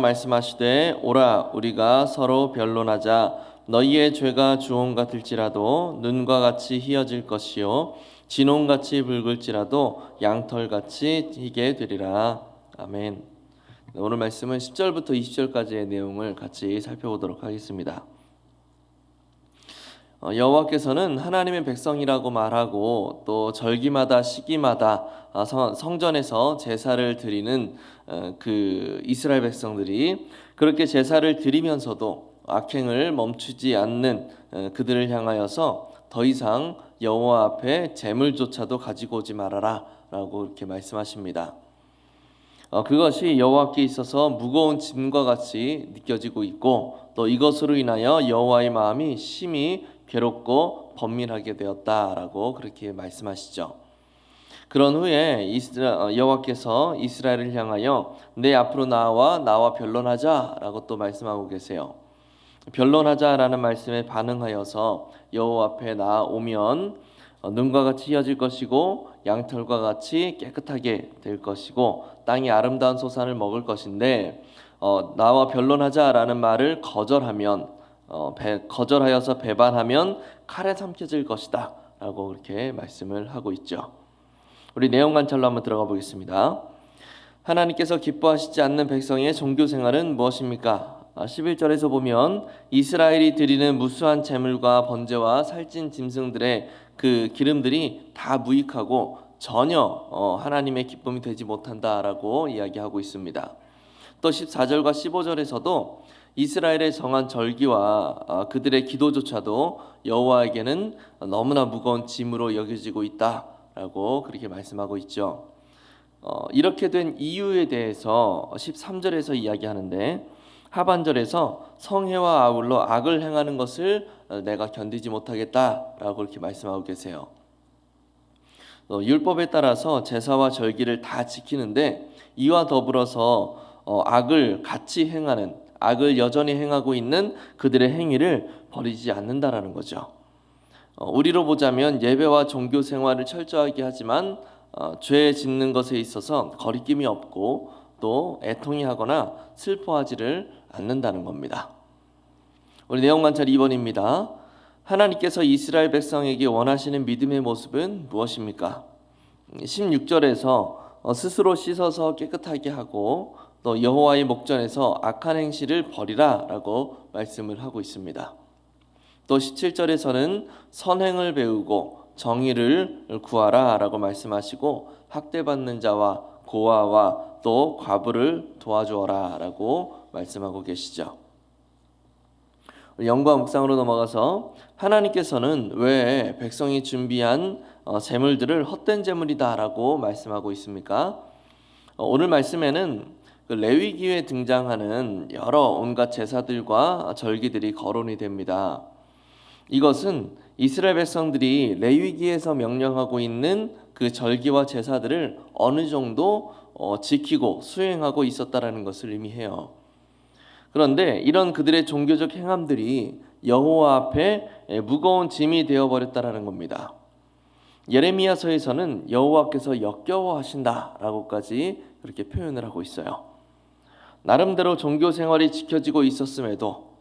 말씀하시되 오라 우리가 서로 변론하자. 너희의 죄가 주홍 같을지라도 눈과 같이 희어질 것이요 진홍같이 붉을지라도 양털같이 희게 되리라. 아멘. 오늘 말씀은 10절부터 20절까지의 내용을 같이 살펴보도록 하겠습니다. 여호와께서는 하나님의 백성이라고 말하고 또 절기마다 시기마다 성전에서 제사를 드리는 그 이스라엘 백성들이 그렇게 제사를 드리면서도 악행을 멈추지 않는 그들을 향하여서 더 이상 여호와 앞에 제물조차도 가지고 오지 말아라 라고 이렇게 말씀하십니다. 그것이 여호와께 있어서 무거운 짐과 같이 느껴지고 있고 또 이것으로 인하여 여호와의 마음이 심히 괴롭고 번민하게 되었다라고 그렇게 말씀하시죠. 그런 후에 여호와께서 이스라엘을 향하여 내 앞으로 나와 변론하자라고 또 말씀하고 계세요. 변론하자라는 말씀에 반응하여서 여호와 앞에 나오면 눈과 같이 희어질 것이고 양털과 같이 깨끗하게 될 것이고 땅이 아름다운 소산을 먹을 것인데 나와 변론하자라는 말을 거절하여서 배반하면 칼에 삼켜질 것이다 라고 그렇게 말씀을 하고 있죠. 우리 내용 관찰로 한번 들어가 보겠습니다. 하나님께서 기뻐하시지 않는 백성의 종교 생활은 무엇입니까? 11절에서 보면 이스라엘이 드리는 무수한 제물과 번제와 살찐 짐승들의 그 기름들이 다 무익하고 전혀 하나님의 기쁨이 되지 못한다라고 이야기하고 있습니다. 또 14절과 15절에서도 이스라엘의 정한 절기와 그들의 기도조차도 여호와에게는 너무나 무거운 짐으로 여겨지고 있다라고 그렇게 말씀하고 있죠. 이렇게 된 이유에 대해서 13절에서 이야기하는데 하반절에서 성회와 아울러 악을 행하는 것을 내가 견디지 못하겠다라고 그렇게 말씀하고 계세요. 율법에 따라서 제사와 절기를 다 지키는데 이와 더불어서 악을 여전히 행하고 있는 그들의 행위를 버리지 않는다라는 거죠. 우리로 보자면 예배와 종교 생활을 철저하게 하지만 죄 짓는 것에 있어서 거리낌이 없고 또 애통해하거나 슬퍼하지를 않는다는 겁니다. 우리 내용 관찰 2번입니다. 하나님께서 이스라엘 백성에게 원하시는 믿음의 모습은 무엇입니까? 16절에서 스스로 씻어서 깨끗하게 하고 또 여호와의 목전에서 악한 행실을 버리라 라고 말씀을 하고 있습니다. 또 17절에서는 선행을 배우고 정의를 구하라 라고 말씀하시고 학대받는 자와 고아와 또 과부를 도와주어라 라고 말씀하고 계시죠. 영과 묵상으로 넘어가서 하나님께서는 왜 백성이 준비한 제물들을 헛된 제물이다 라고 말씀하고 있습니까? 오늘 말씀에는 그 레위기에 등장하는 여러 온갖 제사들과 절기들이 거론이 됩니다. 이것은 이스라엘 백성들이 레위기에서 명령하고 있는 그 절기와 제사들을 어느 정도 지키고 수행하고 있었다라는 것을 의미해요. 그런데 이런 그들의 종교적 행함들이 여호와 앞에 무거운 짐이 되어버렸다라는 겁니다. 예레미야서에서는 여호와께서 역겨워하신다라고까지 그렇게 표현을 하고 있어요. 나름대로 종교 생활이 지켜지고 있었음에도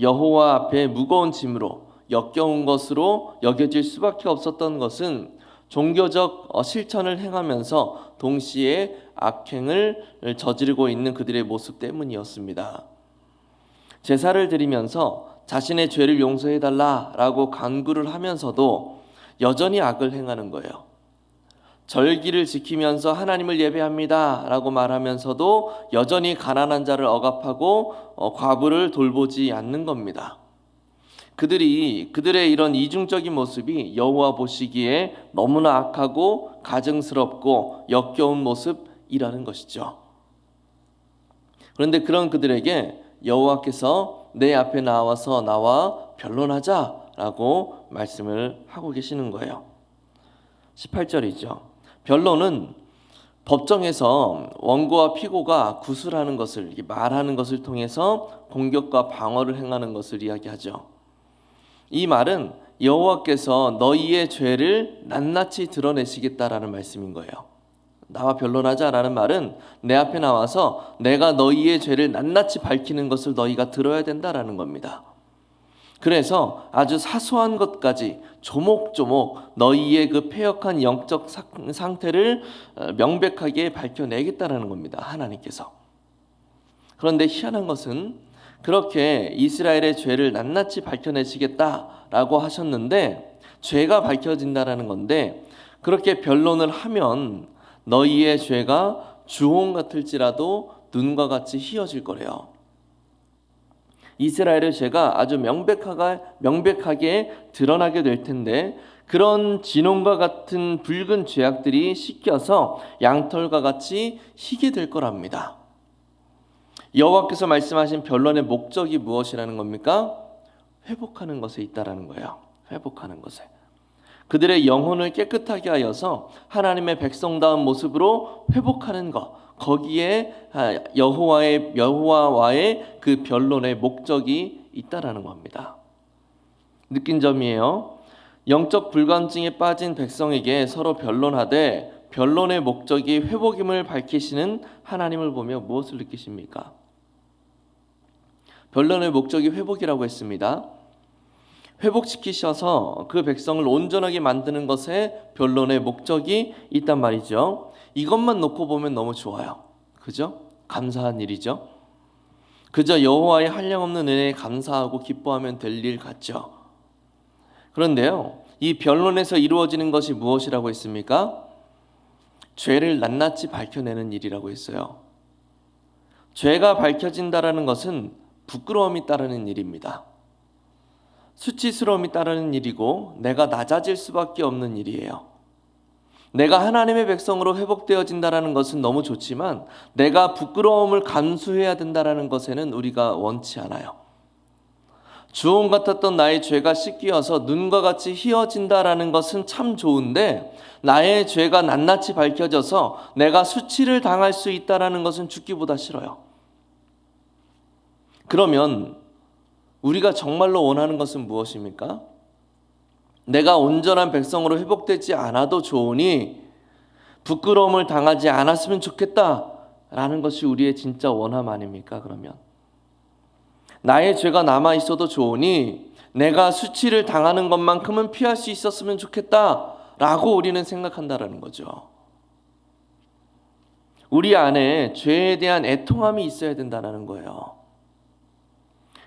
여호와 앞에 무거운 짐으로 역겨운 것으로 여겨질 수밖에 없었던 것은 종교적 실천을 행하면서 동시에 악행을 저지르고 있는 그들의 모습 때문이었습니다. 제사를 드리면서 자신의 죄를 용서해달라라고 간구를 하면서도 여전히 악을 행하는 거예요. 절기를 지키면서 하나님을 예배합니다 라고 말하면서도 여전히 가난한 자를 억압하고 과부를 돌보지 않는 겁니다. 그들의 이런 이중적인 모습이 여호와 보시기에 너무나 악하고 가증스럽고 역겨운 모습이라는 것이죠. 그런데 그런 그들에게 여호와께서 내 앞에 나와서 나와 변론하자라고 말씀을 하고 계시는 거예요. 18절이죠. 변론은 법정에서 원고와 피고가 구술하는 것을 말하는 것을 통해서 공격과 방어를 행하는 것을 이야기하죠. 이 말은 여호와께서 너희의 죄를 낱낱이 드러내시겠다라는 말씀인 거예요. 나와 변론하자라는 말은 내 앞에 나와서 내가 너희의 죄를 낱낱이 밝히는 것을 너희가 들어야 된다라는 겁니다. 그래서 아주 사소한 것까지 조목조목 너희의 그 패역한 영적 상태를 명백하게 밝혀내겠다라는 겁니다. 하나님께서. 그런데 희한한 것은 그렇게 이스라엘의 죄를 낱낱이 밝혀내시겠다라고 하셨는데 죄가 밝혀진다라는 건데 그렇게 변론을 하면 너희의 죄가 주홍 같을지라도 눈과 같이 희어질 거래요. 이스라엘의 죄가 아주 명백하게 드러나게 될 텐데 그런 진홍과 같은 붉은 죄악들이 씻겨서 양털과 같이 희게 될 거랍니다. 여호와께서 말씀하신 변론의 목적이 무엇이라는 겁니까? 회복하는 것에 있다라는 거예요. 회복하는 것에. 그들의 영혼을 깨끗하게 하여서 하나님의 백성다운 모습으로 회복하는 것. 거기에 여호와와의 그 변론의 목적이 있다라는 겁니다. 느낀 점이에요. 영적 불감증에 빠진 백성에게 서로 변론하되 변론의 목적이 회복임을 밝히시는 하나님을 보며 무엇을 느끼십니까? 변론의 목적이 회복이라고 했습니다. 회복시키셔서 그 백성을 온전하게 만드는 것에 변론의 목적이 있단 말이죠. 이것만 놓고 보면 너무 좋아요. 그죠? 감사한 일이죠. 그저 여호와의 한량없는 은혜에 감사하고 기뻐하면 될 일 같죠. 그런데요, 이 변론에서 이루어지는 것이 무엇이라고 했습니까? 죄를 낱낱이 밝혀내는 일이라고 했어요. 죄가 밝혀진다라는 것은 부끄러움이 따르는 일입니다. 수치스러움이 따르는 일이고 내가 낮아질 수밖에 없는 일이에요. 내가 하나님의 백성으로 회복되어진다라는 것은 너무 좋지만 내가 부끄러움을 감수해야 된다라는 것에는 우리가 원치 않아요. 주홍 같았던 나의 죄가 씻기어서 눈과 같이 희어진다라는 것은 참 좋은데 나의 죄가 낱낱이 밝혀져서 내가 수치를 당할 수 있다라는 것은 죽기보다 싫어요. 그러면 우리가 정말로 원하는 것은 무엇입니까? 내가 온전한 백성으로 회복되지 않아도 좋으니 부끄러움을 당하지 않았으면 좋겠다라는 것이 우리의 진짜 원함 아닙니까? 그러면 나의 죄가 남아있어도 좋으니 내가 수치를 당하는 것만큼은 피할 수 있었으면 좋겠다라고 우리는 생각한다라는 거죠. 우리 안에 죄에 대한 애통함이 있어야 된다는 거예요.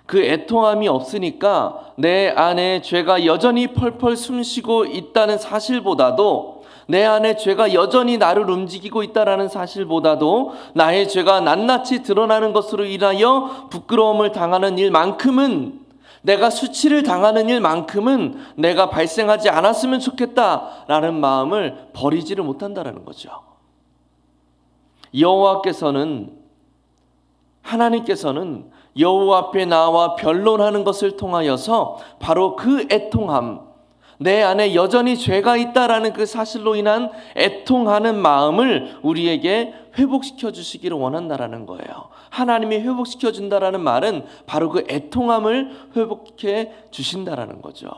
그 애통함이 없으니까 내 안에 죄가 여전히 펄펄 숨쉬고 있다는 사실보다도 내 안에 죄가 여전히 나를 움직이고 있다는 사실보다도 나의 죄가 낱낱이 드러나는 것으로 인하여 부끄러움을 당하는 일만큼은 내가 수치를 당하는 일만큼은 내가 발생하지 않았으면 좋겠다라는 마음을 버리지를 못한다는 거죠. 하나님께서는 여호와 앞에 나와 변론하는 것을 통하여서 바로 그 애통함, 내 안에 여전히 죄가 있다라는 그 사실로 인한 애통하는 마음을 우리에게 회복시켜 주시기를 원한다라는 거예요. 하나님이 회복시켜 준다라는 말은 바로 그 애통함을 회복해 주신다라는 거죠.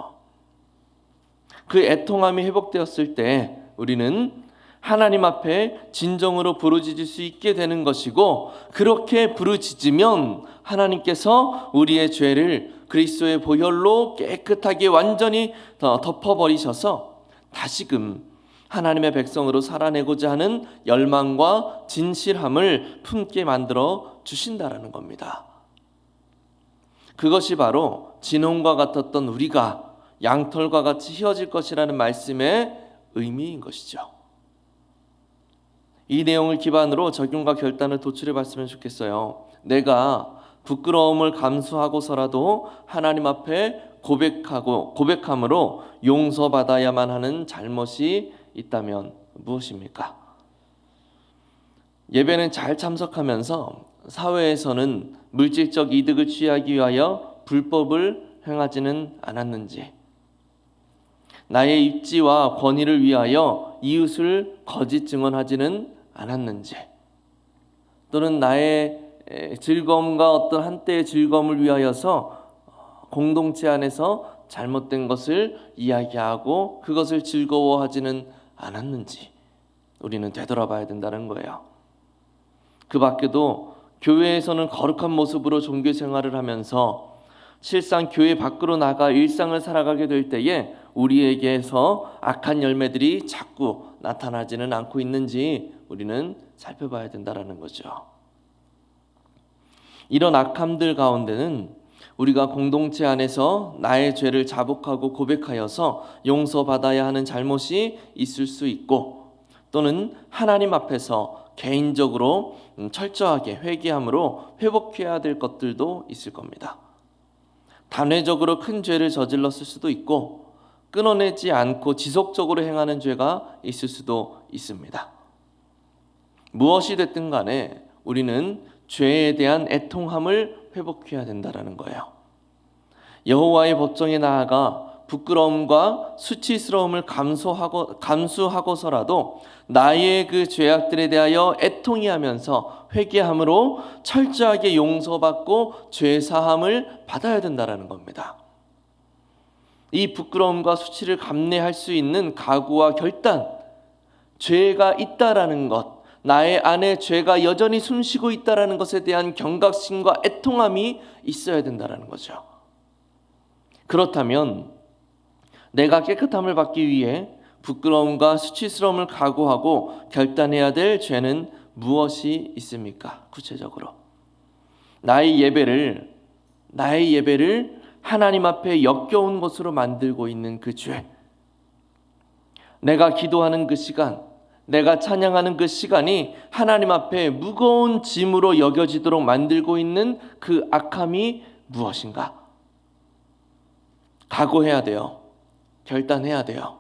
그 애통함이 회복되었을 때 우리는 하나님 앞에 진정으로 부르짖을 수 있게 되는 것이고 그렇게 부르짖으면 하나님께서 우리의 죄를 그리스도의 보혈로 깨끗하게 완전히 덮어버리셔서 다시금 하나님의 백성으로 살아내고자 하는 열망과 진실함을 품게 만들어 주신다라는 겁니다. 그것이 바로 진홍과 같았던 우리가 양털과 같이 휘어질 것이라는 말씀의 의미인 것이죠. 이 내용을 기반으로 적용과 결단을 도출해 봤으면 좋겠어요. 내가 부끄러움을 감수하고서라도 하나님 앞에 고백함으로 용서받아야만 하는 잘못이 있다면 무엇입니까? 예배는 잘 참석하면서 사회에서는 물질적 이득을 취하기 위하여 불법을 행하지는 않았는지, 나의 입지와 권위를 위하여 이웃을 거짓 증언하지는 않았는지, 또는 나의 즐거움과 어떤 한때의 즐거움을 위하여서 공동체 안에서 잘못된 것을 이야기하고 그것을 즐거워하지는 않았는지 우리는 되돌아봐야 된다는 거예요. 그 밖에도 교회에서는 거룩한 모습으로 종교 생활을 하면서 실상 교회 밖으로 나가 일상을 살아가게 될 때에 우리에게서 악한 열매들이 자꾸 나타나지는 않고 있는지 우리는 살펴봐야 된다는 거죠. 이런 악함들 가운데는 우리가 공동체 안에서 나의 죄를 자복하고 고백하여서 용서받아야 하는 잘못이 있을 수 있고, 또는 하나님 앞에서 개인적으로 철저하게 회개함으로 회복해야 될 것들도 있을 겁니다. 단회적으로 큰 죄를 저질렀을 수도 있고, 끊어내지 않고 지속적으로 행하는 죄가 있을 수도 있습니다. 무엇이 됐든 간에 우리는 죄에 대한 애통함을 회복해야 된다는 거예요. 여호와의 법정에 나아가 부끄러움과 수치스러움을 감수하고서라도 나의 그 죄악들에 대하여 애통히 하면서 회개함으로 철저하게 용서받고 죄사함을 받아야 된다는 겁니다. 이 부끄러움과 수치를 감내할 수 있는 각오와 결단, 죄가 있다라는 것, 나의 안에 죄가 여전히 숨쉬고 있다라는 것에 대한 경각심과 애통함이 있어야 된다는 거죠. 그렇다면 내가 깨끗함을 받기 위해 부끄러움과 수치스러움을 각오하고 결단해야 될 죄는 무엇이 있습니까? 구체적으로 나의 예배를 하나님 앞에 역겨운 것으로 만들고 있는 그 죄, 내가 기도하는 그 시간, 내가 찬양하는 그 시간이 하나님 앞에 무거운 짐으로 여겨지도록 만들고 있는 그 악함이 무엇인가? 각오해야 돼요. 결단해야 돼요.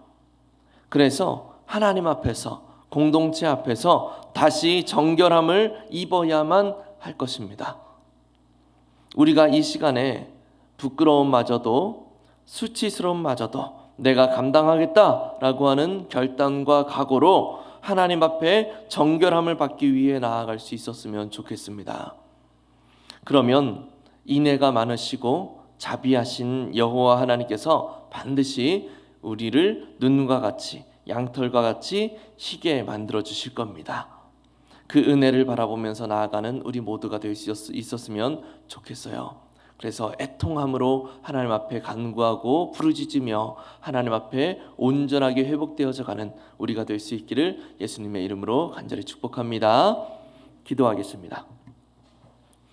그래서 하나님 앞에서, 공동체 앞에서 다시 정결함을 입어야만 할 것입니다. 우리가 이 시간에 부끄러움마저도 수치스러움마저도 내가 감당하겠다라고 하는 결단과 각오로 하나님 앞에 정결함을 받기 위해 나아갈 수 있었으면 좋겠습니다. 그러면 인애가 많으시고 자비하신 여호와 하나님께서 반드시 우리를 눈과 같이, 양털과 같이 희게 만들어 주실 겁니다. 그 은혜를 바라보면서 나아가는 우리 모두가 될 수 있었으면 좋겠어요. 그래서 애통함으로 하나님 앞에 간구하고 부르짖으며 하나님 앞에 온전하게 회복되어져 가는 우리가 될 수 있기를 예수님의 이름으로 간절히 축복합니다. 기도하겠습니다.